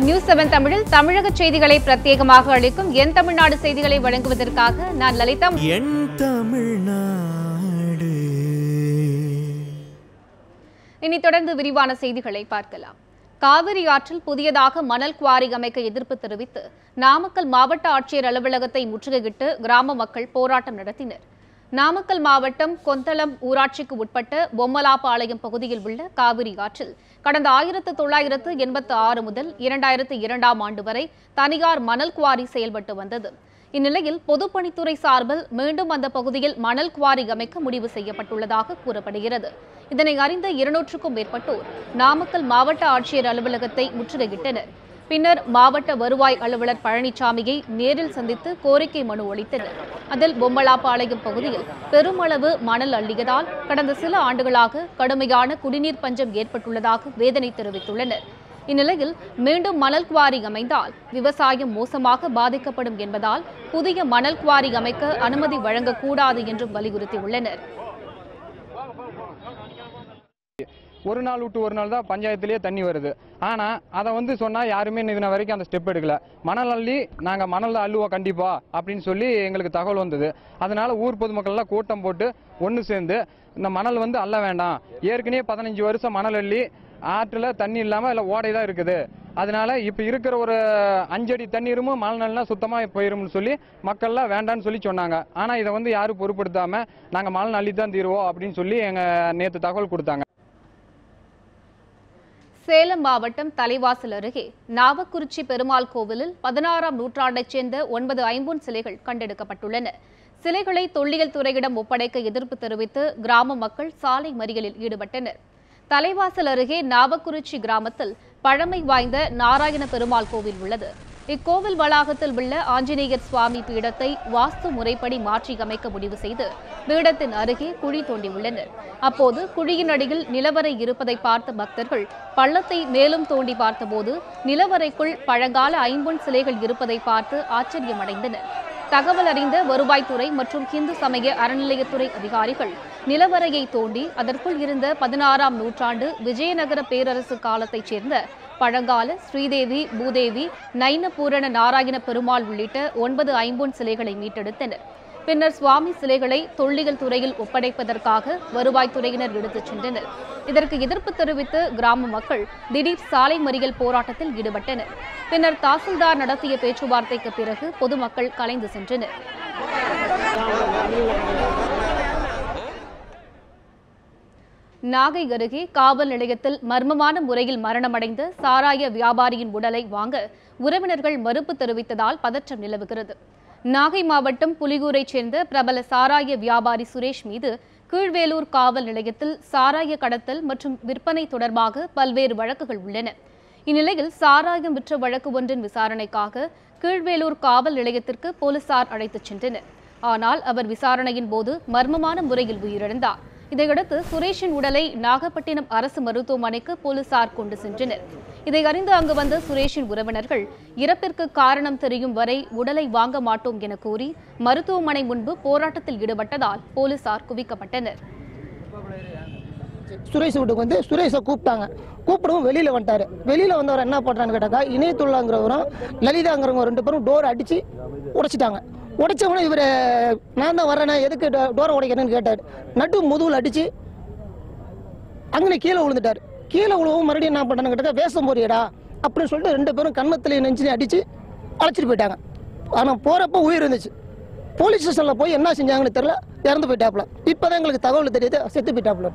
News 7 தமிழில் தமிழக செய்திகளை பிரத்யேகமாக அளிக்கும் என் தமிழ்நாடு செய்திகளை வழங்குவதற்காக நான் லலிதா. என் தமிழ்நாடு. இனி தொடர்ந்து விரிவான செய்திகளை பார்க்கலாம். காவிரி ஆற்றில் புதியதாக மணல் குவாரி அமைக்க எதிர்ப்பு தெரிவித்து நாமக்கல் மாவட்ட ஆட்சியர் அலுவலகத்தை முற்றுகையிட்டு கிராம மக்கள் போராட்டம் நடத்தினர். நாமக்கல் மாவட்டம் கொந்தளம் ஊராட்சிக்கு உட்பட்ட பொம்மலாபாளையம் பகுதியில் உள்ள காவிரி ஆற்றில் கடந்த 1986 முதல் 2002ஆம் ஆண்டு வரை தனியார் மணல் குவாரி செயல்பட்டு வந்தது. இந்நிலையில் பொதுப்பணித்துறை சார்பில் மீண்டும் அந்த பகுதியில் மணல் குவாரி அமைக்க முடிவு செய்யப்பட்டுள்ளதாக கூறப்படுகிறது. இதனை அறிந்த 200க்கும் மேற்பட்டோர் நாமக்கல் மாவட்ட ஆட்சியர் அலுவலகத்தை முற்றுகையிட்டனர். பின்னர் மாவட்ட வருவாய் அலுவலர் பழனிசாமியை நேரில் சந்தித்து கோரிக்கை மனு அளித்தனர். அதில் பொம்மலாபாளையம் பகுதியில் பெருமளவு மணல் அள்ளியதால் கடந்த சில ஆண்டுகளாக கடுமையான குடிநீர் பஞ்சம் ஏற்பட்டுள்ளதாக வேதனை தெரிவித்துள்ளனர். இந்நிலையில் மீண்டும் மணல் குவாரி அமைந்தால் விவசாயம் மோசமாக பாதிக்கப்படும் என்பதால் புதிய மணல் குவாரி அமைக்க அனுமதி வழங்கக்கூடாது என்றும் வலியுறுத்தியுள்ளனர். ஒரு நாள் விட்டு ஒரு நாள் தான் பஞ்சாயத்திலேயே தண்ணி வருது. ஆனால் அதை சொன்னால் யாருமே இதுன வரைக்கும் அந்த ஸ்டெப் எடுக்கல. மணல் அள்ளி நாங்கள் மணலில் அள்ளுவோம் கண்டிப்பா அப்படின்னு சொல்லி எங்களுக்கு தகவல் வந்தது. அதனால ஊர் பொதுமக்கள்லாம் கூட்டம் போட்டு ஒன்று சேர்ந்து இந்த மணல் அள்ள வேண்டாம், ஏற்கனவே 15 வருஷம் மணல் அள்ளி ஆற்றில் தண்ணி இல்லாமல் இல்லை ஓடை தான் இருக்குது, அதனால இப்போ இருக்கிற ஒரு 5 அடி தண்ணீரும் மழைநல்னா சுத்தமாக போயிரும்னு சொல்லி மக்கள்லாம் வேண்டான்னு சொல்லி சொன்னாங்க. ஆனால் இதை யாரும் பொருட்படுத்தாமல் நாங்கள் மணல் அள்ளி தான் தீருவோம் அப்படின்னு சொல்லி எங்கள் நேற்று தகவல் கொடுத்தாங்க. சேலம் மாவட்டம் தலைவாசல் அருகே நாவக்குறிச்சி பெருமாள் கோவிலில் 16ஆம் நூற்றாண்டைச் சேர்ந்த 9 ஐம்பொன் சிலைகள் கண்டெடுக்கப்பட்டுள்ளன. சிலைகளை தொல்லியல் துறையிடம் ஒப்படைக்க எதிர்ப்பு தெரிவித்து கிராம மக்கள் சாலை மறியலில் ஈடுபட்டனர். தலைவாசல் அருகே நாவக்குறிச்சி கிராமத்தில் பழமை வாய்ந்த நாராயண பெருமாள் கோவில் உள்ளது. இக்கோவில் வளாகத்தில் உள்ள ஆஞ்சநேயர் சுவாமி பீடத்தை வாஸ்து முறைப்படி மாற்றி அமைக்க முடிவு செய்து பீடத்தின் அருகே குழி தோண்டியுள்ளனர். அப்போது குழியின் அடியில் நிலவரை இருப்பதை பார்த்த பக்தர்கள் பள்ளத்தை மேலும் தோண்டி பார்த்தபோது நிலவரைக்குள் பழங்கால ஐம்பொன் சிலைகள் இருப்பதை பார்த்து ஆச்சரியமடைந்தனர். தகவல் அறிந்த வருவாய்த்துறை மற்றும் இந்து சமய அறநிலையத்துறை அதிகாரிகள் நிலவரையை தோண்டி அதற்குள் இருந்த 16ஆம் நூற்றாண்டு விஜயநகர பேரரசு காலத்தைச் சேர்ந்த பழங்கால ஸ்ரீதேவி, பூதேவி, நைனபூரண நாராயண பெருமாள் உள்ளிட்ட 9 ஐம்பொன் சிலைகளை மீட்டெடுத்தனர். பின்னர் சுவாமி சிலைகளை தொல்லியல் துறையில் ஒப்படைப்பதற்காக வருவாய்த்துறையினர் எடுத்துச் சென்றனர். இதற்கு எதிர்ப்பு தெரிவித்து கிராம மக்கள் திடீர் சாலை மறியல் போராட்டத்தில் ஈடுபட்டனர். பின்னர் தாசில்தார் நடத்திய பேச்சுவார்த்தைக்கு பிறகு பொதுமக்கள் கலைந்து சென்றனர். நாகை அருகே காவல் நிலையத்தில் மர்மமான முறையில் மரணமடைந்த சாராய வியாபாரியின் உடலை வாங்க உறவினர்கள் மறுப்பு தெரிவித்ததால் பதற்றம் நிலவுகிறது. நாகை மாவட்டம் புலியூரைச் சேர்ந்த பிரபல சாராய வியாபாரி சுரேஷ் மீது கீழ்வேலூர் காவல் நிலையத்தில் சாராய கடத்தல் மற்றும் விற்பனை தொடர்பாக பல்வேறு வழக்குகள் உள்ளன. இந்நிலையில் சாராயம் விற்ற வழக்கு ஒன்றின் விசாரணைக்காக கீழ்வேலூர் காவல் நிலையத்திற்கு போலீசார் அழைத்துச் சென்றனர். ஆனால் அவர் விசாரணையின் போது மர்மமான முறையில் உயிரிழந்தார். இதையடுத்து சுரேஷின் உடலை நாகப்பட்டினம் அரசு மருத்துவமனைக்கு போலீசார் கொண்டு சென்றனர். இதை அறிந்து அங்கு வந்த சுரேஷின் உறவினர்கள் இறப்பிற்கு காரணம் தெரியும் வரை உடலை வாங்க மாட்டோம் என கூறி மருத்துவமனை முன்பு போராட்டத்தில் ஈடுபட்டதால் போலீசார் குவிக்கப்பட்டனர். சுரேஷ் வீட்டுக்கு சுரேஷை கூப்பிட்டாங்க. கூப்பிடவும் வெளியில வந்துட்டாரு. வெளியில வந்தவர் என்ன பண்றான்னு கேட்டாக்கா இணையத்துள்ளாங்கிறவரும் லலிதாங்கிறவங்க 2 பேரும் டோர் அடிச்சு உடைச்சிட்டாங்க. உடைச்சவன இவர் நான் தான் வரேன், எதுக்கு டோரை உடைக்கிறேன்னு கேட்டார். நடு முதுகுல அடிச்சு அங்கே கீழே விழுந்துட்டார். கீழே விழுவும் மறுபடியும் என்ன பண்ணான்னு கேட்டாக்கா வேஷம் போறியடா அப்படின்னு சொல்லிட்டு 2 பேரும் கன்னத்துல நெஞ்சிலையும் அடிச்சு அழைச்சிட்டு போயிட்டாங்க. ஆனால் போறப்ப உயிர் இருந்துச்சு. போலீஸ் ஸ்டேஷன்ல போய் என்ன செஞ்சாங்கன்னு தெரியல, இறந்து போயிட்டாப்ல. இப்பதான் எங்களுக்கு தகவல் தெரியுது, செத்து போயிட்டாப்ல.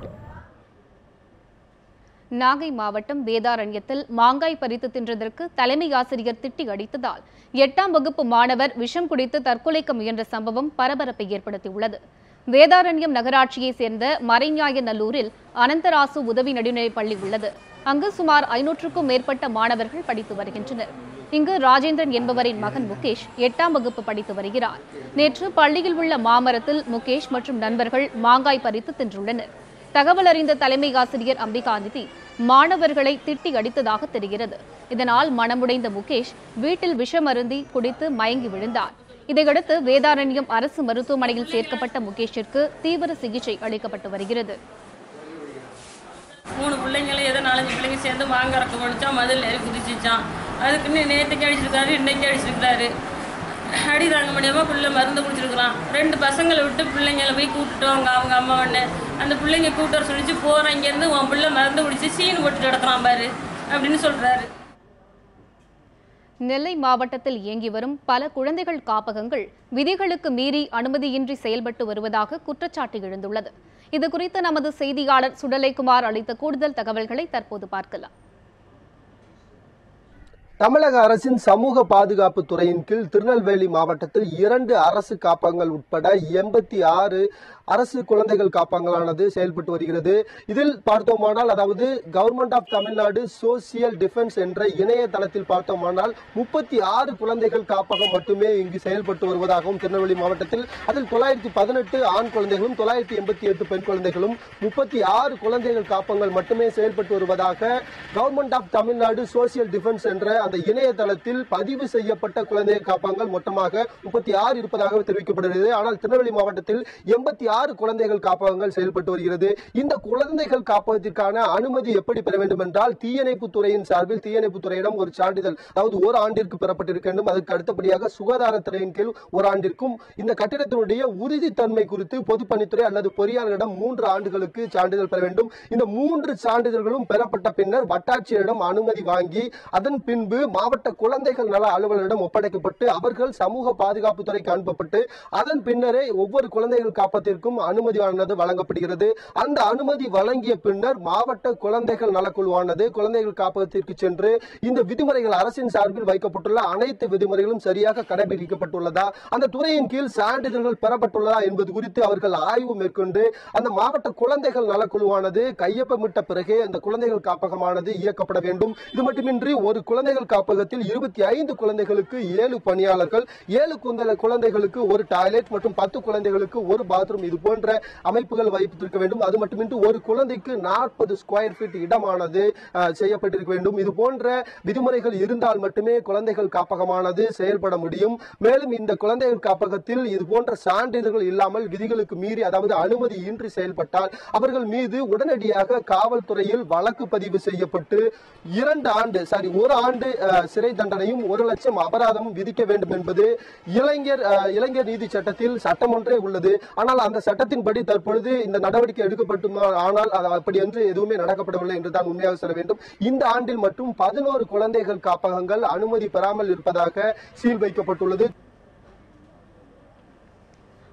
நாகை மாவட்டம் வேதாரண்யத்தில் மாங்காய் பறித்து தின்றதற்கு தலைமை ஆசிரியர் திட்டி அடித்ததால் 8ஆம் வகுப்பு மாணவர் விஷம் குடித்து தற்கொலைக்கு முயன்ற சம்பவம் பரபரப்பை ஏற்படுத்தியுள்ளது. வேதாரண்யம் நகராட்சியை சேர்ந்த மறைஞாயநல்லூரில் அனந்தராசு உதவி நடுநிலைப் பள்ளி உள்ளது. அங்கு சுமார் 500க்கும் மேற்பட்ட மாணவர்கள் படித்து வருகின்றனர். இங்கு ராஜேந்திரன் என்பவரின் மகன் முகேஷ் 8ஆம் வகுப்பு படித்து வருகிறார். நேற்று பள்ளியில் உள்ள மாமரத்தில் முகேஷ் மற்றும் நண்பர்கள் மாங்காய் பறித்து தின்றுள்ளனர். தகவல் அறிந்த தலைமை ஆசிரியர் அம்பிகாநிதி மாணவர்களை திட்டி அடித்ததாக தெரிகிறது. இதனால் மனமுடைந்த முகேஷ் வீட்டில் விஷம் அருந்தி குடித்து மயங்கி விழுந்தார். இதையடுத்து வேதாரண்யம் அரசு மருத்துவமனையில் சேர்க்கப்பட்ட முகேஷிற்கு தீவிர சிகிச்சை அளிக்கப்பட்டு வருகிறது. 3 பிள்ளைங்களும் ஏதோ 4-5 பிள்ளைங்க சேர்ந்து மாங்கறக்க முடிச்சா மதில் ஏறி குதிச்சிச்சான். அதுக்குன்னு நேற்றுக்கு அடிச்சிருக்காரு, இன்னைக்கு அடிச்சிருக்காரு. அடி தாங்க முடியாமல் பிள்ளை மருந்து குடிச்சிருக்கிறான். 2 பசங்களை விட்டு பிள்ளைங்களை போய் கூப்பிட்டு அவங்க அம்மா ஒன்று அந்த பிள்ளைங்க கூப்பிட்டு வர சொல்லிச்சு. போகிறேன், இங்கேருந்து உன் பிள்ளை மருந்து குடிச்சு சீனு போட்டுட்டு கிடக்குறான் பாரு அப்படின்னு சொல்கிறாரு. நெல்லை மாவட்டத்தில் இயங்கி வரும் பல குழந்தைகள் காப்பகங்கள் விதிகளுக்கு மீறி அனுமதியின்றி செயல்பட்டு வருவதாக குற்றச்சாட்டு எழுந்துள்ளது. இதுகுறித்து நமது செய்தியாளர் சுடலைக்குமார் அளித்த கூடுதல் தகவல்களை தற்போது பார்க்கலாம். தமிழக அரசின் சமூக பாதுகாப்பு துறையின் கீழ் திருநெல்வேலி மாவட்டத்தில் 2 அரசு காப்பகங்கள் உட்பட 86 அரசு குழந்தைகள் காப்பகங்களானது செயல்பட்டு வருகிறது. இதில் பார்த்தோமானால், அதாவது government of Tamil Nadu social defence என்ற இணையதளத்தில் பார்த்தோமானால் 36 குழந்தைகள் காப்பகம் மட்டுமே இங்கு செயல்பட்டு வருவதாகவும் திருநெல்வேலி மாவட்டத்தில் அதில் 918 ஆண் குழந்தைகளும் 988 பெண் குழந்தைகளும் 36 குழந்தைகள் காப்பகங்கள் மட்டுமே செயல்பட்டு வருவதாக government of Tamil Nadu social defence என்ற அந்த இணையதளத்தில் பதிவு செய்யப்பட்ட குழந்தைகள் காப்பகங்கள் மொத்தமாக 36 இருப்பதாக தெரிவிக்கப்படுகிறது. ஆனால் திருநெல்வேலி மாவட்டத்தில் 86 குழந்தைகள் காப்பகங்கள் செயல்பட்டு வருகிறது. இந்த குழந்தைகள் காப்பகத்திற்கான அனுமதி எப்படி பெற வேண்டும் என்றால், தீயணைப்பு துறையின் சார்பில் தீயணைப்பு துறையிடம் ஒரு சான்றிதழ், அதாவது 1 ஆண்டிற்கு பெறப்பட்டிருக்க வேண்டும். அதற்கு அடுத்தபடியாக சுகாதாரத்துறையின் கீழ் 1 ஆண்டிற்கும், இந்த கட்டிடத்தினுடைய உறுதித்தன்மை குறித்து பொதுப்பணித்துறை அல்லது பொறியாளரிடம் 3 ஆண்டுகளுக்கு சான்றிதழ் பெற வேண்டும். இந்த 3 சான்றிதழ்களும் பெறப்பட்ட பின்னர் வட்டாட்சியரிடம் அனுமதி வாங்கி அதன் பின்பு மாவட்ட குழந்தைகள் நல அலுவலரிடம் ஒப்படைக்கப்பட்டு அவர்கள் சமூக பாதுகாப்பு துறைக்கு அனுப்பப்பட்டு அதன் பின்னரே ஒவ்வொரு குழந்தைகள் காப்பகத்திற்கும் அனுமதியானது வழங்கப்படுகிறது. அந்த அனுமதி வழங்கிய பின்னர் மாவட்ட குழந்தைகள் நலக்குழுவானது குழந்தைகள் காப்பகத்திற்கு சென்று இந்த விதிமுறைகள், அரசின் சார்பில் வைக்கப்பட்டுள்ள அனைத்து விதிமுறைகளும் சரியாக கடைபிடிக்கப்பட்டுள்ளதா, அந்த துறையின் கீழ் சான்றிதழ்கள் பெறப்பட்டுள்ளதா என்பது குறித்து அவர்கள் ஆய்வு மேற்கொண்டு அந்த மாவட்ட குழந்தைகள் நலக்குழுவானது கையொப்பமிட்ட பிறகே அந்த குழந்தைகள் காப்பகமானது இயக்கப்பட வேண்டும். இது மட்டுமின்றி ஒரு குழந்தைகள் காப்பகத்தில் 25 குழந்தைகளுக்கு 7 பணியாளர்கள், 7 குழந்தைகளுக்கு 1 டாய்லெட் மற்றும் 10 குழந்தைகளுக்கு 1 பாத்ரூம், இது போன்ற அமைப்புகள் வைத்திருக்க வேண்டும். அது மட்டுமின்றி ஒரு குழந்தைக்கு 40 ஸ்கொயர் ஃபீட் இடமானது செய்யப்பட்டிருக்க வேண்டும். இது போன்ற விதிமுறைகள் இருந்தால் மட்டுமே குழந்தைகள் காப்பகமானது செயல்பட முடியும். மேலும் இந்த குழந்தைகள் காப்பகத்தில் இது போன்ற சான்றிதழ்கள் இல்லாமல் விதிகளுக்கு மீறி, அதாவது அனுமதி இன்றி செயல்பட்டால் அவர்கள் மீது உடனடியாக காவல்துறையில் வழக்கு பதிவு செய்யப்பட்டு 1 ஆண்டு சிறை தண்டனையும் 1 லட்சம் அபராதமும் விதிக்க வேண்டும் என்பது இளைஞர் நீதி சட்டத்தில் சட்டம் ஒன்றே உள்ளது. ஆனால் அந்த சட்டத்தின்படி தற்பொழுது இந்த நடவடிக்கை எடுக்கப்பட்டுமா, ஆனால் அப்படி என்று எதுவுமே நடக்கப்படவில்லை என்றுதான் உண்மையாக சொல்ல வேண்டும். இந்த ஆண்டில் மட்டும் 11 குழந்தைகள் காப்பகங்கள் அனுமதி பெறாமல் இருப்பதாக சீல் வைக்கப்பட்டுள்ளது.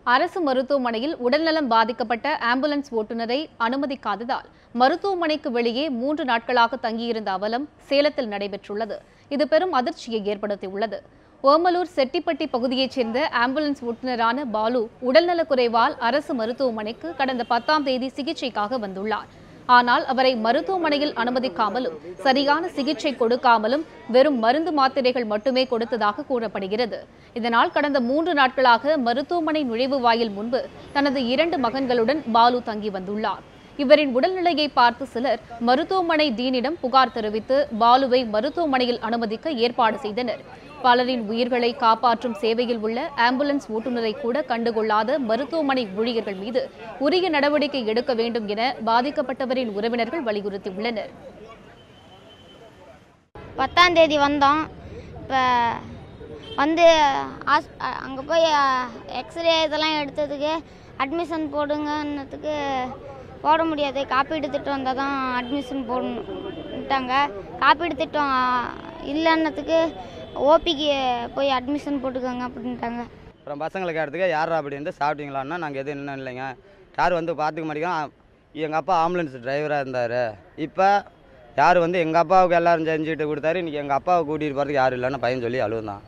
அரசு மருத்துவமனையில் உடல்நலம் பாதிக்கப்பட்ட ஆம்புலன்ஸ் ஓட்டுநரை அனுமதிக்காததால் மருத்துவமனைக்கு வெளியே 3 நாட்களாக தங்கியிருந்த அவலம் சேலத்தில் நடைபெற்றுள்ளது. இது பெரும் அதிர்ச்சியை ஏற்படுத்தியுள்ளது. ஓமலூர் செட்டிப்பட்டி பகுதியைச் சேர்ந்த ஆம்புலன்ஸ் ஓட்டுநரான பாலு உடல்நலக்குறைவால் அரசு மருத்துவமனைக்கு கடந்த 10ஆம் தேதி சிகிச்சைக்காக வந்துள்ளார். ஆனால் அவரை மருத்துவமனையில் அனுமதிக்காமலும் சரியான சிகிச்சை கொடுக்காமலும் வெறும் மருந்து மாத்திரைகள் மட்டுமே கொடுத்ததாக கூறப்படுகிறது. இதனால் கடந்த 3 நாட்களாக மருத்துவமனை நுழைவு வாயில் முன்பு தனது 2 மகன்களுடன் பாலு தங்கி வந்துள்ளார். இவரின் உடல்நிலையை பார்த்து சிலர் மருத்துவமனை டீனிடம் புகார் தெரிவித்து பாலுவை மருத்துவமனையில் அனுமதிக்க ஏற்பாடு செய்தனர். பலரின் உயிர்களை காப்பாற்றும் சேவையில் உள்ள ஆம்புலன்ஸ் ஓட்டுநரை கூட கண்டுகொள்ளாத மருத்துவமனை ஊழியர்கள் மீது உரிய நடவடிக்கை எடுக்க வேண்டும் என பாதிக்கப்பட்டவரின் உறவினர்கள் வலியுறுத்தியுள்ளனர். 10ஆம் தேதி வந்தோம். இப்போ வந்து அங்கே போய் எக்ஸ்ரே இதெல்லாம் எடுத்ததுக்கு அட்மிஷன் போடுங்கன்னதுக்கு போட முடியாது, காப்பீடு திட்டம் வந்தால் தான் அட்மிஷன் போடணுட்டாங்க. காப்பீடு திட்டம் இல்லைன்னதுக்கு ஓபிக்கு போய் அட்மிஷன் போட்டுக்கோங்க அப்படின்ட்டாங்க. அப்புறம் பசங்களுக்கு இடத்துக்கு யார் அப்படின்ட்டு சாப்பிட்டீங்களான்னா நாங்கள் எதுவும் இன்னும் இல்லைங்க, யார் வந்து பார்த்துக்க மாட்டேங்கிறோம். எங்கள் அப்பா ஆம்புலன்ஸ் டிரைவராக இருந்தார். இப்போ யார் வந்து எங்கள் அப்பாவுக்கு எல்லோரும் செஞ்சுக்கிட்டு கொடுத்தாரு. இன்றைக்கி எங்கள் அப்பாவை கூட்டிகிட்டு போகிறதுக்கு யாரும் இல்லைன்னு பையன் சொல்லி அழுந்தான்.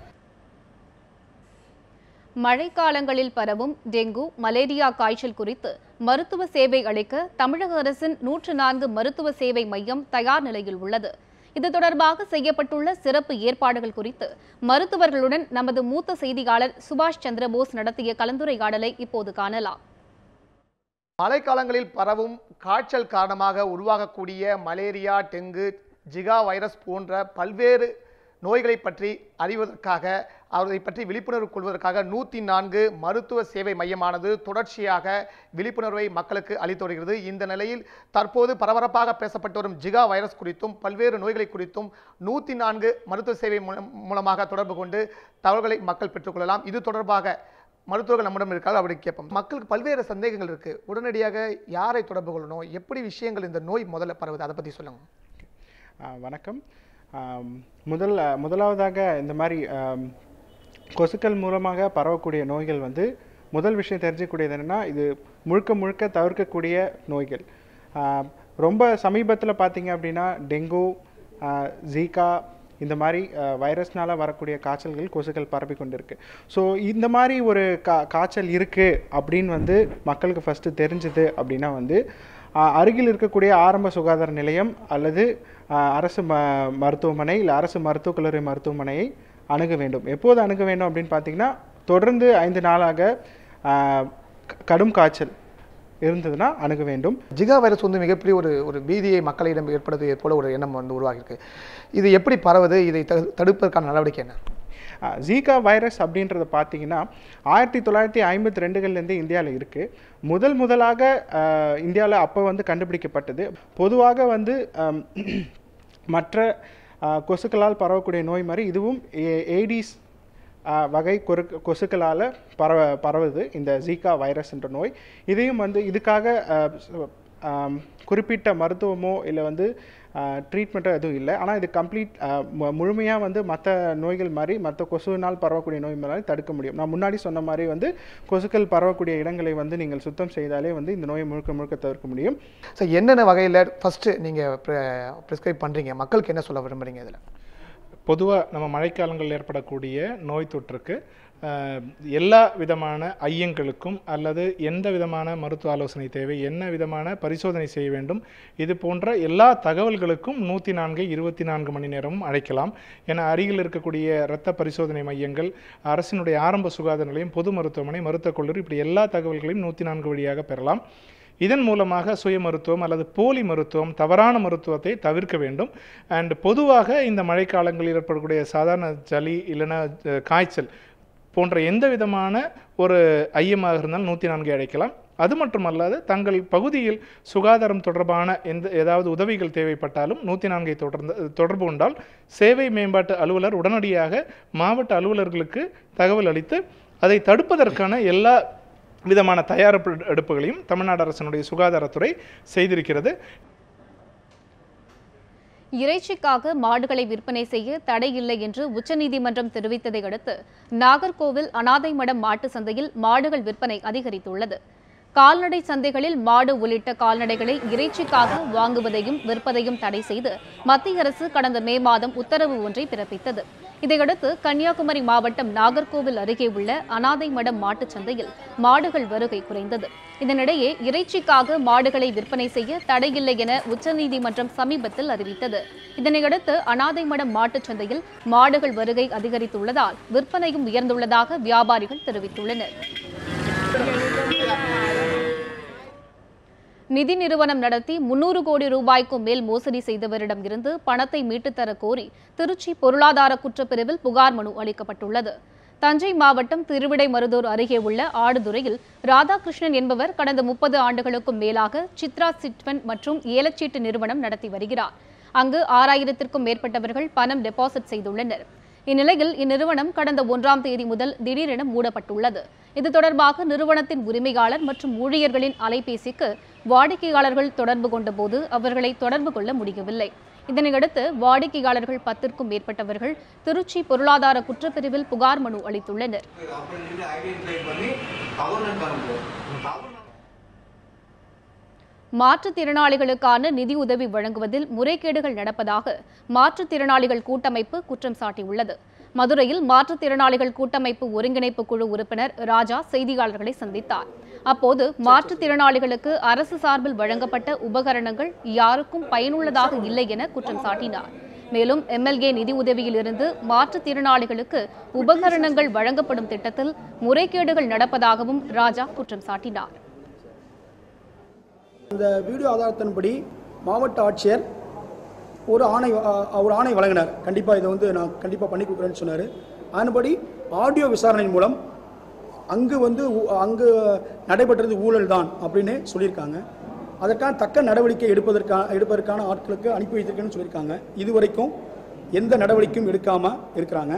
மழைக்காலங்களில் பரவும் டெங்கு, மலேரியா காய்ச்சல் குறித்து மருத்துவ சேவை அளிக்க தமிழக அரசின் 104 மருத்துவ சேவை மையம் தயார் நிலையில் உள்ளது. இது தொடர்பாக செய்யப்பட்டுள்ள சிறப்பு ஏற்பாடுகள் குறித்து மருத்துவர்களுடன் நமது மூத்த செய்தியாளர் சுபாஷ் சந்திரபோஸ் நடத்திய கலந்துரையாடலை இப்போது காணலாம். மழைக்காலங்களில் பரவும் காய்ச்சல் காரணமாக உருவாகக்கூடிய மலேரியா, டெங்கு, ஜிகா வைரஸ் போன்ற பல்வேறு நோய்களை பற்றி அறிவதற்காக அதை பற்றி விழிப்புணர்வு கொள்வதற்காக 104 மருத்துவ சேவை மையமானது தொடர்ச்சியாக விழிப்புணர்வை மக்களுக்கு அளித்து வருகிறது. இந்த நிலையில் தற்போது பரபரப்பாக பேசப்பட்டு வரும் ஜிகா வைரஸ் குறித்தும் பல்வேறு நோய்களை குறித்தும் 104 மருத்துவ சேவை மூலமாக தொடர்பு கொண்டு தகவல்களை மக்கள் பெற்றுக்கொள்ளலாம். இது தொடர்பாக மருத்துவர்கள் நம்மிடம் இருக்காங்க, அப்படி கேட்போம். மக்களுக்கு பல்வேறு சந்தேகங்கள் இருக்கு. உடனடியாக யாரை தொடர்பு கொள்ளணும், எப்படி விஷயங்கள் இந்த நோய் முதல்ல பரவுது, அதை பற்றி சொல்லுங்க. வணக்கம். முதலாவதாக இந்த மாதிரி கொசுக்கள் மூலமாக பரவக்கூடிய நோய்கள் வந்து முதல் விஷயம் தெரிஞ்சக்கூடியது என்னென்னா, இது முழுக்க முழுக்க தவிர்க்கக்கூடிய நோய்கள். ரொம்ப சமீபத்தில் பார்த்தீங்க அப்படின்னா டெங்கு, ஜீகா இந்த மாதிரி வைரஸ்னால் வரக்கூடிய காய்ச்சல்கள் கொசுக்கள் பரப்பி கொண்டிருக்கு. ஸோ இந்த மாதிரி ஒரு காய்ச்சல் இருக்குது அப்படின்னு வந்து மக்களுக்கு ஃபஸ்ட்டு தெரிஞ்சுது அப்படின்னா வந்து அருகில் இருக்கக்கூடிய ஆரம்ப சுகாதார நிலையம் அல்லது அரசு மருத்துவமனை இல்லை அரசு மருத்துவக் கல்லூரி மருத்துவமனையை அணுக வேண்டும். எப்போது அணுக வேண்டும் அப்படின்னு பார்த்தீங்கன்னா, தொடர்ந்து 5 நாளாக கடும் காய்ச்சல் இருந்ததுன்னா அணுக வேண்டும். ஜிகா வைரஸ் வந்து மிகப்பெரிய ஒரு பீதியை மக்களிடம் ஏற்படுவது போல ஒரு எண்ணம் வந்து உருவாகியிருக்கு. இது எப்படி பரவுது, இதை தடுப்பதற்கான நடவடிக்கை என்ன? ஜீகா வைரஸ் அப்படின்றத பார்த்தீங்கன்னா 1952லேருந்து இந்தியாவில் இருக்குது. முதலாக இந்தியாவில் அப்போ வந்து கண்டுபிடிக்கப்பட்டது. பொதுவாக வந்து மற்ற கொசுக்களால் பரவக்கூடிய நோய் மாதிரி இதுவும் ஏடிஸ் வகை கொசுக்களால் பரவுது இந்த ஜீகா வைரஸ் என்ற நோய். இதையும் வந்து இதுக்காக குறிப்பிட்ட மருத்துவமோ இல்லை வந்து ட்ரீட்மெண்ட்டோ எதுவும் இல்லை. ஆனால் இது முழுமையாக வந்து மற்ற நோய்கள் மாதிரி மற்ற கொசுவினால் பரவக்கூடிய நோய் மாதிரி தடுக்க முடியும். நான் முன்னாடி சொன்ன மாதிரி வந்து கொசுக்கள் பரவக்கூடிய இடங்களை வந்து நீங்கள் சுத்தம் செய்தாலே வந்து இந்த நோயை முழுக்க தவிர்க்க முடியும். ஸோ என்னென்ன வகையில் ஃபஸ்ட்டு நீங்கள் ப்ரிஸ்கிரைப் பண்ணுறீங்க, மக்களுக்கு என்ன சொல்ல விரும்புகிறீங்க? இதில் பொதுவாக நம்ம மழைக்காலங்களில் ஏற்படக்கூடிய நோய் தொற்றுக்கு எல்லா விதமான ஐயங்களுக்கும் அல்லது எந்த விதமான மருத்துவ ஆலோசனை தேவை, என்ன விதமான பரிசோதனை செய்ய வேண்டும், இது போன்ற எல்லா தகவல்களுக்கும் 104 24 மணி நேரமும் அழைக்கலாம். என அருகில் இருக்கக்கூடிய இரத்த பரிசோதனை மையங்கள், அரசினுடைய ஆரம்ப சுகாதார நிலையம், பொது மருத்துவமனை, மருத்துவக் கல்லூரி, இப்படி எல்லா தகவல்களையும் 104 வழியாக பெறலாம். இதன் மூலமாக சுய மருத்துவம் அல்லது போலி மருத்துவம், தவறான மருத்துவத்தை தவிர்க்க வேண்டும். அண்ட் பொதுவாக இந்த மழைக்காலங்களில் ஏற்படக்கூடிய சாதாரண சளி இல்லைன்னா காய்ச்சல் போன்ற எந்த விதமான ஒரு ஐயமாக இருந்தாலும் 104 அழைக்கலாம். அது மட்டுமல்லாது தங்கள் பகுதியில் சுகாதாரம் தொடர்பான ஏதாவது உதவிகள் தேவைப்பட்டாலும் 104 தொடர்பு கொண்டால் சேவை மேம்பாட்டு அலுவலர் உடனடியாக மாவட்ட அலுவலர்களுக்கு தகவல் அளித்து அதை தடுப்பதற்கான எல்லா விதமான தயாரிப்பு தமிழ்நாடு அரசினுடைய சுகாதாரத்துறை செய்திருக்கிறது. இறைச்சிக்காக மாடுகளை விற்பனை செய்ய தடை இல்லை என்று உச்சநீதிமன்றம் தெரிவித்ததை அடுத்து நாகர்கோவில் அனாதை மடம் மாட்டு சந்தையில் மாடுகள் விற்பனை அதிகரித்துள்ளது. கால்நடை சந்தைகளில் மாடு உள்ளிட்ட கால்நடைகளை இறைச்சிக்காக வாங்குவதையும் விற்பதையும் தடை செய்து மத்திய அரசு கடந்த மே மாதம் உத்தரவு ஒன்றை பிறப்பித்தது. இதையடுத்து கன்னியாகுமரி மாவட்டம் நாகர்கோவில் அருகே உள்ள அனாதை மடம் மாட்டுச் சந்தையில் மாடுகள் வருகை குறைந்தது. இதனிடையே இறைச்சிக்காக மாடுகளை விற்பனை செய்ய தடையில்லை என உச்சநீதிமன்றம் சமீபத்தில் அறிவித்தது. இதனையடுத்து அனாதை மடம் மாட்டுச் சந்தையில் மாடுகள் வருகை அதிகரித்துள்ளதால் விற்பனையும் உயர்ந்துள்ளதாக வியாபாரிகள் தெரிவித்துள்ளனர். நிதி நிறுவனம் நடத்தி 300 கோடி ரூபாய்க்கும் மேல் மோசடி செய்தவரிடம் இருந்து பணத்தை மீட்டுத்தர கோரி திருச்சி பொருளாதார குற்றப்பிரிவில் புகார் மனு அளிக்கப்பட்டுள்ளது. தஞ்சை மாவட்டம் திருவிடைமருதூர் அருகே உள்ள ஆடுதுறையில் ராதாகிருஷ்ணன் என்பவர் கடந்த 30 ஆண்டுகளுக்கும் மேலாக சித்ரா சிட்ஃபண்ட் மற்றும் ஏலச்சீட்டு நிறுவனம் நடத்தி வருகிறார். அங்கு 6000த்திற்கும் மேற்பட்டவர்கள் பணம் டெபாசிட் செய்துள்ளனர். இந்நிலையில் இந்நிறுவனம் கடந்த 1ஆம் தேதி முதல் திடீரென மூடப்பட்டுள்ளது. இது தொடர்பாக நிறுவனத்தின் உரிமையாளர் மற்றும் ஊழியர்களின் அலைபேசிக்கு வாடிக்கையாளர்கள் தொடர்பு கொண்டபோது அவர்களை தொடர்பு கொள்ள முடியவில்லை. இதனையடுத்து வாடிக்கையாளர்கள் 10க்கும் மேற்பட்டவர்கள் திருச்சி பொருளாதார குற்றப்பிரிவில் புகார் மனு அளித்துள்ளனர். மாற்றுத்திறனாளிகளுக்கான நிதியுதவி வழங்குவதில் முறைகேடுகள் நடப்பதாக மாற்றுத்திறனாளிகள் கூட்டமைப்பு குற்றம் சாட்டியுள்ளது. மதுரையில் மாற்றுத்திறனாளிகள் கூட்டமைப்பு ஒருங்கிணைப்பு குழு உறுப்பினர் ராஜா செய்தியாளர்களை சந்தித்தார். அப்போது மாற்றுத்திறனாளிகளுக்கு அரசு சார்பில் வழங்கப்பட்ட உபகரணங்கள் யாருக்கும் பயனுள்ளதாக இல்லை என குற்றம் சாட்டினார். மேலும் எம்எல்ஏ நிதி உதவியில் இருந்து மாற்றுத்திறனாளிகளுக்கு உபகரணங்கள் வழங்கப்படும் திட்டத்தில் முறைகேடுகள் நடப்பதாகவும் ராஜா குற்றம் சாட்டினார். இந்த வீடியோ ஆதாரத்தின்படி மாவட்ட ஆட்சியர் ஒரு ஆணை வழங்கினார். கண்டிப்பாக இதை வந்து நான் கண்டிப்பாக பண்ணி கொடுக்குறேன்னு சொன்னார். அதன்படி ஆடியோ விசாரணையின் மூலம் அங்கு நடைபெற்றது ஊழல் தான் அப்படின்னு சொல்லியிருக்காங்க. அதற்கான தக்க நடவடிக்கை எடுப்பதற்கான ஆட்களுக்கு அனுப்பி வைத்திருக்கேன்னு சொல்லியிருக்காங்க. இதுவரைக்கும் எந்த நடவடிக்கையும் எடுக்காமல் இருக்கிறாங்க.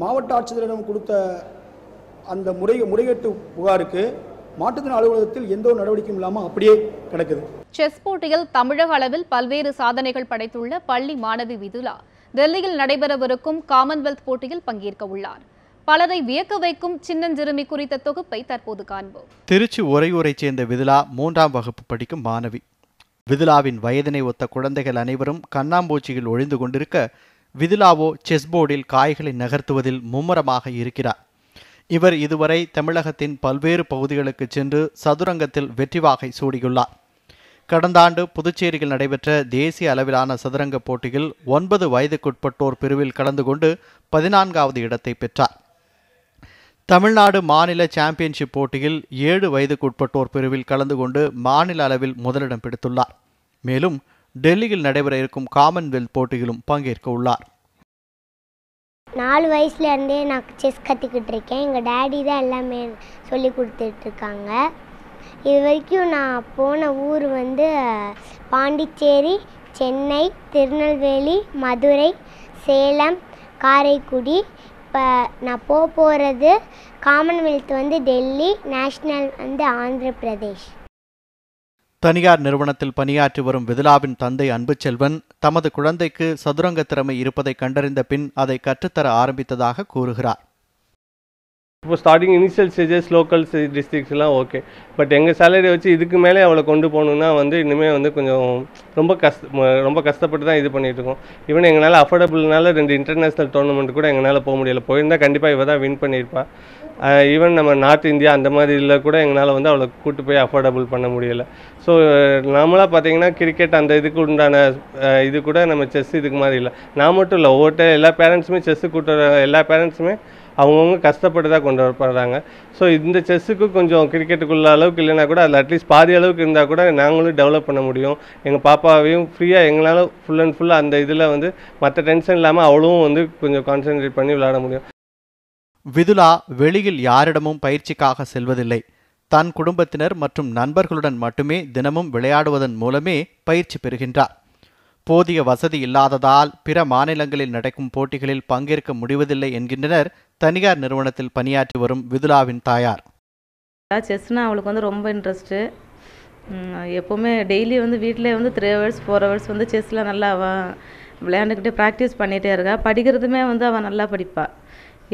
மாவட்ட ஆட்சியரிடம் கொடுத்த அந்த முறைகேட்டு புகாருக்கு மாற்றுத்திறன் அலுவலகத்தில் எந்த ஒரு நடவடிக்கையும் இல்லாமல் அப்படியே கிடக்குது. செஸ் போட்டியில் தமிழக அளவில் பல்வேறு சாதனைகள் படைத்துள்ள பள்ளி மாணவி விதுலா டெல்லியில் நடைபெறவிருக்கும் காமன்வெல்த் போட்டியில் பங்கேற்க உள்ளார். பலரை வியக்க வைக்கும் சின்னஞ்சிறுமி குறித்த தொகுப்பை தற்போது காண்போம். திருச்சி உறையூரைச் சேர்ந்த விதுலா 3ஆம் வகுப்பு படிக்கும் மாணவி. விதுலாவின் வயதினை ஒத்த குழந்தைகள் அனைவரும் கண்ணாம்பூச்சியில் ஒழிந்து கொண்டிருக்க, விதுலாவோ செஸ் போர்டில் காய்களை நகர்த்துவதில் மும்முரமாக இருக்கிறார். இவர் இதுவரை தமிழகத்தின் பல்வேறு பகுதிகளுக்கு சென்று சதுரங்கத்தில் வெற்றி வாகை சூடியுள்ளார். கடந்த ஆண்டு புதுச்சேரியில் நடைபெற்ற தேசிய அளவிலான சதுரங்க போட்டியில் 9 வயதுக்குட்பட்டோர் பிரிவில் கலந்து கொண்டு 14வது இடத்தை பெற்றார். தமிழ்நாடு மாநில சாம்பியன்ஷிப் போட்டியில் 7 வயதுக்குட்பட்டோர் பிரிவில் கலந்து கொண்டு மாநில அளவில் முதலிடம் பிடித்துள்ளார். மேலும் டெல்லியில் நடைபெற இருக்கும் காமன்வெல்த் போட்டியிலும் பங்கேற்க உள்ளார். 4 வயசுலேருந்தே நான் செஸ் கற்றுக்கிட்டு இருக்கேன். எங்கள் டேடி தான் எல்லாமே சொல்லி கொடுத்துட்ருக்காங்க. இது வரைக்கும் நான் போன ஊர் வந்து பாண்டிச்சேரி, சென்னை, திருநெல்வேலி, மதுரை, சேலம், காரைக்குடி. இப்போ நான் போகிறது காமன்வெல்த் வந்து டெல்லி, நேஷ்னல் வந்து ஆந்திர பிரதேஷ். தனியார் நிறுவனத்தில் பணியாற்றி வரும் விதுலாவின் தந்தை அன்புச்செல்வன் தமது குழந்தைக்கு சதுரங்க திறமை இருப்பதை கண்டறிந்த பின் அதை கற்றுத்தர ஆரம்பித்ததாக கூறுகிறார். இப்போ ஸ்டார்டிங் இனிஷியல் ஸ்டேஜஸ் லோக்கல் டிஸ்ட்ரிக்ஸ்லாம் ஓகே, பட் எங்கள் சேலரி வச்சு இதுக்கு மேலே அவளை கொண்டு போகணுன்னா வந்து இனிமேல் வந்து கொஞ்சம் ரொம்ப கஷ்டப்பட்டு தான் இது பண்ணிகிட்டு இருக்கோம். ஈவன் எங்களால் அஃபோர்டபுள்னால 2 இன்டர்நேஷ்னல் டோர்னமெண்ட் கூட எங்களால் போக முடியல. போயிருந்தால் கண்டிப்பாக இவ தான் வின் பண்ணியிருப்பா. ஈவன் நம்ம நார்த் இந்தியா அந்த மாதிரி இதில் கூட எங்களால் வந்து அவளை கூட்டு போய் அஃபோர்டபுள் பண்ண முடியலை. ஸோ நார்மலாக பார்த்தீங்கன்னா கிரிக்கெட் அந்த இதுக்கு உண்டான இது கூட நம்ம செஸ் இதுக்கு மாதிரி இல்லை. நான் மட்டும் இல்லை, ஒவ்வொரு எல்லா பேரண்ட்ஸுமே செஸ்ஸு கூட்டுற எல்லா பேரண்ட்ஸுமே அவங்கவுங்க கஷ்டப்பட்டு தான் கொண்டு வரப்படுறாங்க. ஸோ இந்த செஸ்ஸுக்கு கொஞ்சம் கிரிக்கெட்டுக்குள்ள அளவுக்கு இல்லைனா கூட அதில் அட்லீஸ்ட் பாதி அளவுக்கு இருந்தால் கூட நாங்களும் டெவலப் பண்ண முடியும். எங்கள் பாப்பாவையும் ஃப்ரீயாக எங்களால் ஃபுல் அண்ட் ஃபுல்லாக அந்த இதில் வந்து மற்ற டென்ஷன் இல்லாமல் அவளும் வந்து கொஞ்சம் கான்சென்ட்ரேட் பண்ணி விளையாட முடியும். விதுலா வெளியில் யாரிடமும் பயிற்சிக்காக செல்வதில்லை. தன் குடும்பத்தினர் மற்றும் நண்பர்களுடன் மட்டுமே தினமும் விளையாடுவதன் மூலமே பயிற்சி பெறுகின்றார். போதிய வசதி இல்லாததால் பிற மாநிலங்களில் நடக்கும் போட்டிகளில் பங்கேற்க முடிவதில்லை என்கின்றனர் தனியார் நிறுவனத்தில் பணியாற்றி வரும் விதுலாவின் தாயார். செஸ்னா அவளுக்கு வந்து ரொம்ப இன்ட்ரெஸ்ட்டு. எப்போவுமே டெய்லி வந்து வீட்டிலே வந்து 3 hours 4 hours வந்து செஸ்ஸில் நல்லா அவள் விளையாண்டுக்கிட்டே ப்ராக்டிஸ் பண்ணிகிட்டே இருக்கா. படிக்கிறதுமே வந்து அவள் நல்லா படிப்பாள்.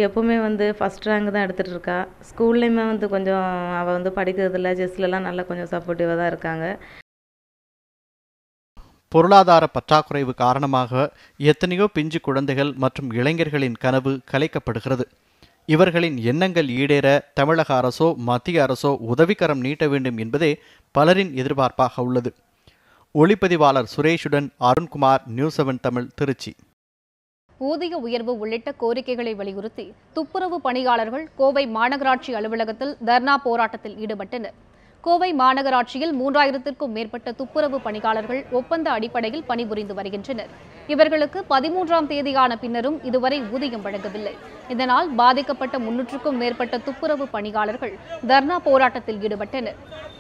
எப்போவுமே வந்து ஃபஸ்ட் ரேங்க் தான் எடுத்துகிட்டு இருக்கா. ஸ்கூல்லேயுமே வந்து கொஞ்சம் அவள் வந்து படிக்கிறதில்ல, செஸ்லலாம் நல்லா கொஞ்சம் சப்போர்ட்டிவாக தான் இருக்காங்க. பொருளாதார பற்றாக்குறைவு காரணமாக எத்தனையோ பிஞ்சு குழந்தைகள் மற்றும் இளைஞர்களின் கனவு கலைக்கப்படுகிறது. இவர்களின் எண்ணங்கள் ஈடேற தமிழக அரசோ மத்திய அரசோ உதவிக்கரம் நீட்ட வேண்டும் என்பதே பலரின் எதிர்பார்ப்பாக உள்ளது. ஒளிப்பதிவாளர் சுரேஷுடன் அருண்குமார், நியூஸ் 7 தமிழ், திருச்சி. ஊதிய உயர்வு உள்ளிட்ட கோரிக்கைகளை வலியுறுத்தி துப்புரவு பணியாளர்கள் கோவை மாநகராட்சி அலுவலகத்தில் தர்ணா போராட்டத்தில் ஈடுபட்டனர். கோவை மாநகராட்சியில் 3000த்திற்கும் மேற்பட்ட துப்புரவு பணியாளர்கள் ஒப்பந்த அடிப்படையில் பணிபுரிந்து வருகின்றனர். இவர்களுக்கு 13ஆம் தேதியான பின்னரும் இதுவரை ஊதியம் வழங்கவில்லை. இதனால் பாதிக்கப்பட்ட 300க்கும் மேற்பட்ட துப்புரவு பணியாளர்கள் தர்ணா போராட்டத்தில் ஈடுபட்டனர்.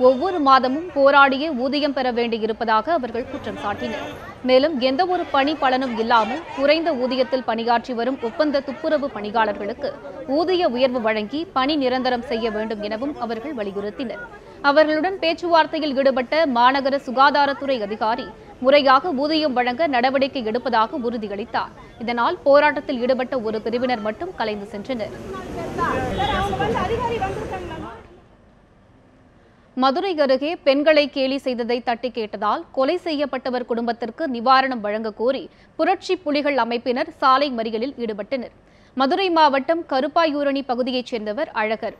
ஒவ்வொரு மாதமும் போராடியே ஊதியம் பெற வேண்டியிருப்பதாக அவர்கள் குற்றம் சாட்டினர். மேலும் எந்தவொரு பணி பலனும் இல்லாமல் குறைந்த ஊதியத்தில் பணியாற்றி வரும் ஒப்பந்த துப்புரவு பணியாளர்களுக்கு ஊதிய உயர்வு வழங்கி பணி நிரந்தரம் செய்ய வேண்டும் எனவும் அவர்கள் வலியுறுத்தினர். அவர்களுடன் பேச்சுவார்த்தையில் ஈடுபட்ட மாநகர சுகாதாரத்துறை அதிகாரி முறையாக ஊதியம் வழங்க நடவடிக்கை எடுப்பதாக உறுதியளித்தார். இதனால் போராட்டத்தில் ஈடுபட்ட ஒரு பிரிவினர் மட்டும் கலைந்து சென்றனர். மதுரை அருகே பெண்களை கேலி செய்ததை தட்டி கேட்டதால் கொலை செய்யப்பட்டவர் குடும்பத்திற்கு நிவாரணம் வழங்க கோரி புரட்சி புலிகள் அமைப்பினர் சாலை மறியலில் ஈடுபட்டனர். மதுரை மாவட்டம் கருப்பாயூரணி பகுதியைச் சேர்ந்தவர் அழகர்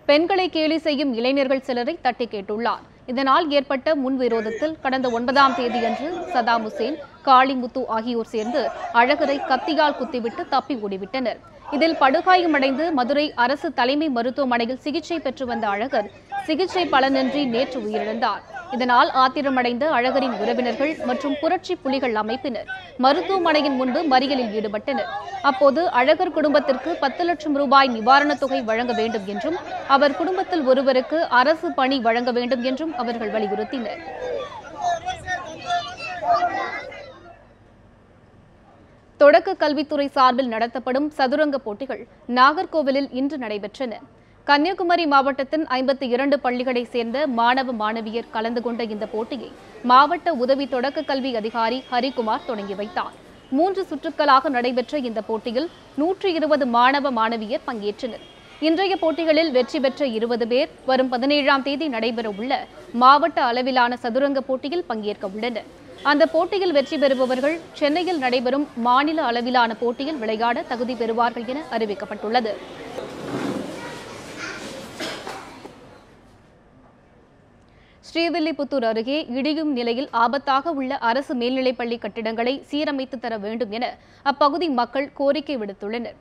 பெண்களை கேலி செய்யும் இளைஞர்கள் சிலரை தட்டி கேட்டுள்ளார். இதனால் ஏற்பட்ட முன்விரோதத்தில் கடந்த 9ஆம் தேதியன்று சதாம் ஹுசேன், காளிமுத்து ஆகியோர் சேர்ந்து அழகரை கத்தியால் குத்திவிட்டு தப்பி ஓடிவிட்டனர். இதில் படுகாயமடைந்து மதுரை அரசு தலைமை மருத்துவமனையில் சிகிச்சை பெற்று வந்த அழகர் சிகிச்சை பலனின்றி நேற்று உயிரிழந்தார். இதனால் ஆத்திரமடைந்த அழகரின் உறவினர்கள் மற்றும் புரட்சி புலிகள் அமைப்பினர் மருத்துவமனையின் முன்பு மறியலில் ஈடுபட்டனர். அப்போது அழகர் குடும்பத்திற்கு 10 லட்சம் ரூபாய் நிவாரணத் தொகை வழங்க வேண்டும் என்றும் அவர் குடும்பத்தில் ஒருவருக்கு அரசு பணி வழங்க வேண்டும் என்றும் அவர்கள் வலியுறுத்தினர். தொடக்க கல்வித்துறை சார்பில் நடத்தப்படும் சதுரங்க போட்டிகள் நாகர்கோவிலில் இன்று நடைபெற்றன. கன்னியாகுமரி மாவட்டத்தின் 52 பள்ளிகளைச் சேர்ந்த மாணவ மாணவியர் கலந்து கொண்ட இந்த போட்டியை மாவட்ட உதவி தொடக்க கல்வி அதிகாரி ஹரிகுமார் தொடங்கி வைத்தார். 3 சுற்றுக்களாக நடைபெற்ற இந்த போட்டியில் 120 மாணவ மாணவியர் பங்கேற்றனர். இன்றைய போட்டிகளில் வெற்றி பெற்ற 20 பேர் வரும் 17ஆம் தேதி நடைபெறவுள்ள மாவட்ட அளவிலான சதுரங்க போட்டியில் பங்கேற்க உள்ளனர். அந்த போட்டியில் வெற்றி பெறுபவர்கள் சென்னையில் நடைபெறும் மாநில அளவிலான போட்டியில் விளையாட தகுதி பெறுவார்கள் என அறிவிக்கப்பட்டுள்ளது. ஸ்ரீவில்லிபுத்தூர் அருகே இடியும் நிலையில் ஆபத்தாக உள்ள அரசு மேல்நிலைப்பள்ளி கட்டிடங்களை சீரமைத்து தர வேண்டும் என அப்பகுதி மக்கள் கோரிக்கை விடுத்துள்ளனர்.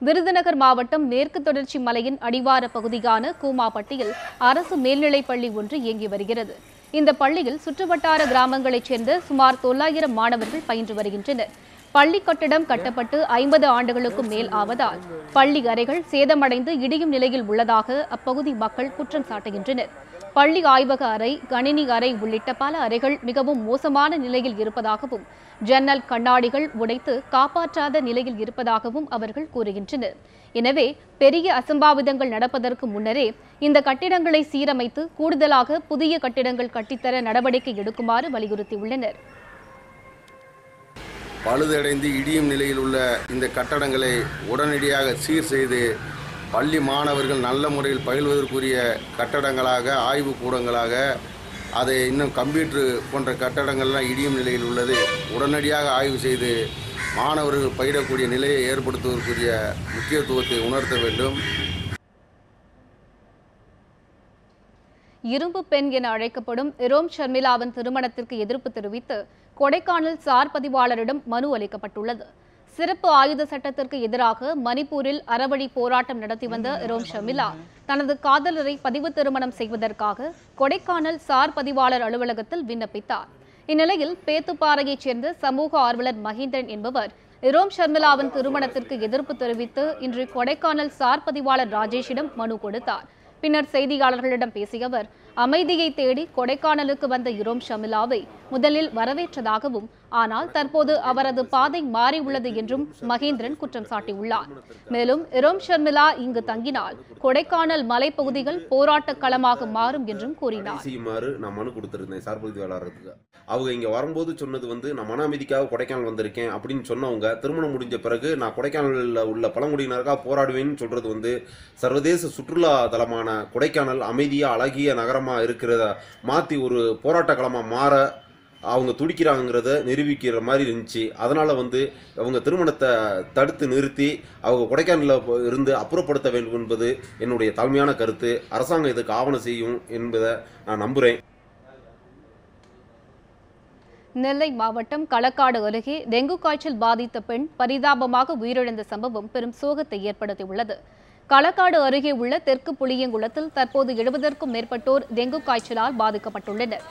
விருதுநகர் மாவட்டம் மேற்கு தொடர்ச்சி மலையின் அடிவார பகுதியான கூமாப்பட்டியில் அரசு மேல்நிலைப்பள்ளி ஒன்று இயங்கி வருகிறது. இந்த பள்ளியில் சுற்றுவட்டார கிராமங்களைச் சேர்ந்த சுமார் 900 மாணவர்கள் பயின்று வருகின்றனர். பள்ளி கட்டிடம் கட்டப்பட்டு 50 ஆண்டுகளுக்கும் மேல் ஆவதால் பள்ளி அறைகள் சேதமடைந்து இடியும் நிலையில் உள்ளதாக அப்பகுதி மக்கள் குற்றம் சாட்டுகின்றனர். பள்ளி ஆய்வக அறை, கணினி அறை உள்ளிட்ட பல அறைகள் மிகவும் மோசமான நிலையில் இருப்பதாகவும் ஜன்னல் கண்ணாடிகள் உடைத்து காப்பாற்றாத நிலையில் இருப்பதாகவும் அவர்கள் கூறுகின்றனர். எனவே பெரிய அசம்பாவிதங்கள் நடப்பதற்கு முன்னரே இந்த கட்டிடங்களை சீரமைத்து கூடுதலாக புதிய கட்டிடங்கள் கட்டித்தர நடவடிக்கை எடுக்குமாறு வலியுறுத்தியுள்ளனர். பழுதடைந்து இடியும் நிலையில் உள்ள இந்த கட்டடங்களை உடனடியாக சீர் செய்து பள்ளி மாணவர்கள் நல்ல முறையில் பயில்வதற்குரிய கட்டடங்களாக, ஆய்வு கூடங்களாக, அதை இன்னும் கம்ப்யூட்டர் போன்ற கட்டடங்கள்லாம் இடியும் நிலையில் உள்ளது உடனடியாக ஆய்வு செய்து மாணவர்கள் பயிலக்கூடிய நிலையை ஏற்படுத்துவதற்குரிய முக்கியத்துவத்தை உணர்த்த வேண்டும். இரும்பு பெண் என அழைக்கப்படும் இரோம் ஷர்மிளாவின் திருமணத்திற்கு எதிர்ப்பு தெரிவித்து கொடைக்கானல் சார் பதிவாளரிடம் மனு அளிக்கப்பட்டுள்ளது. சிறப்பு ஆயுத சட்டத்திற்கு எதிராக மணிப்பூரில் அறவழி போராட்டம் நடத்தி வந்த இரோம் ஷர்மிளா தனது காதலரை பதிவு திருமணம் செய்வதற்காக கொடைக்கானல் சார் பதிவாளர் அலுவலகத்தில் விண்ணப்பித்தார். இந்நிலையில் பேத்துப்பாறையைச் சேர்ந்த சமூக ஆர்வலர் மகேந்திரன் என்பவர் இரோம் ஷர்மிளாவின் திருமணத்திற்கு எதிர்ப்பு தெரிவித்து இன்று கொடைக்கானல் சார் பதிவாளர் ராஜேஷிடம் மனு கொடுத்தார். பின்னர் செய்தியாளர்களிடம் பேசிய அவர் அமைதியை தேடி கொடைக்கானலுக்கு வந்த இரோம் ஷர்மிளாவை முதலில் வரவேற்றதாகவும் ஆனால் தற்போது அவரது பாதை மாறியுள்ளது என்றும் மகேந்திரன் குற்றம் சாட்டியுள்ளார். மேலும் இரோம் ஷர்மிளா இங்கு தங்கினால் கொடைக்கானல் மலைப்பகுதிகள் போராட்ட களமாக மாறும் என்றும் கூறினார். நான் மனு கொடுத்திருந்தேன் சார்பதிவாளருக்கு. அவங்க இங்க வரும்போது சொன்னது நான் மன அமைதிக்காக கொடைக்கானல் வந்திருக்கேன் அப்படின்னு சொன்னவங்க திருமணம் முடிஞ்ச பிறகு நான் கொடைக்கானலில் உள்ள பழங்குடியினருக்காக போராடுவேன்னு சொல்றது சர்வதேச சுற்றுலா தலமான கொடைக்கானல் அமைதியா அழகிய நகரமா இருக்கிறத மாத்தி ஒரு போராட்ட களமா மாற அவங்க துடிக்கிறாங்கிறத நிரூபிக்கிற மாதிரி இருந்துச்சு. அதனால அவங்க திருமணத்தை தடுத்து நிறுத்தி அவங்க கொடைக்கானலில் இருந்து அப்புறப்படுத்த வேண்டும் என்பது என்னுடைய தாழ்மையான கருத்து. அரசாங்கம் இதுக்கு ஆவணம் செய்யும் என்பதை நான் நம்புறேன். நெல்லை மாவட்டம் களக்காடு அருகே டெங்கு காய்ச்சல் பாதித்த பெண் பரிதாபமாக உயிரிழந்த சம்பவம் பெரும் சோகத்தை ஏற்படுத்தியுள்ளது. களக்காடு அருகே உள்ள தெற்கு புளியங்குளத்தில் தற்போது 70க்கும் மேற்பட்டோர் டெங்கு காய்ச்சலால் பாதிக்கப்பட்டுள்ளனர்.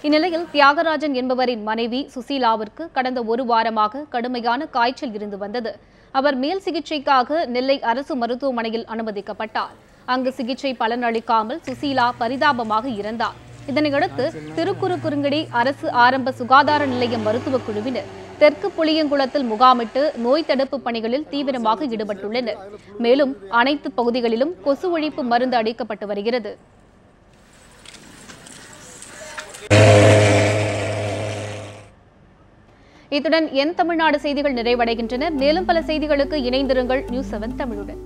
இந்நிலையில் தியாகராஜன் என்பவரின் மனைவி சுசீலாவிற்கு கடந்த 1 வாரமாக கடுமையான காய்ச்சல் இருந்து வந்தது. அவர் மேல் சிகிச்சைக்காக நெல்லை அரசு மருத்துவமனையில் அனுமதிக்கப்பட்டார். அங்கு சிகிச்சை பலனளிக்காமல் சுசீலா பரிதாபமாக இறந்தார். இதனையடுத்து திருக்குறுங்குடி அரசு ஆரம்ப சுகாதார நிலைய மருத்துவக் குழுவினர் தெற்கு புளியங்குளத்தில் முகாமிட்டு நோய் தடுப்பு பணிகளில் தீவிரமாக ஈடுபட்டுள்ளனர். மேலும் அனைத்து பகுதிகளிலும் கொசு ஒழிப்பு மருந்து அளிக்கப்பட்டு வருகிறது. இத்துடன் என் தமிழ்நாடு செய்திகள் நிறைவடைகின்றன. மேலும் பல செய்திகளுக்கு இணைந்திருங்கள் நியூஸ் 7 தமிழுடன்.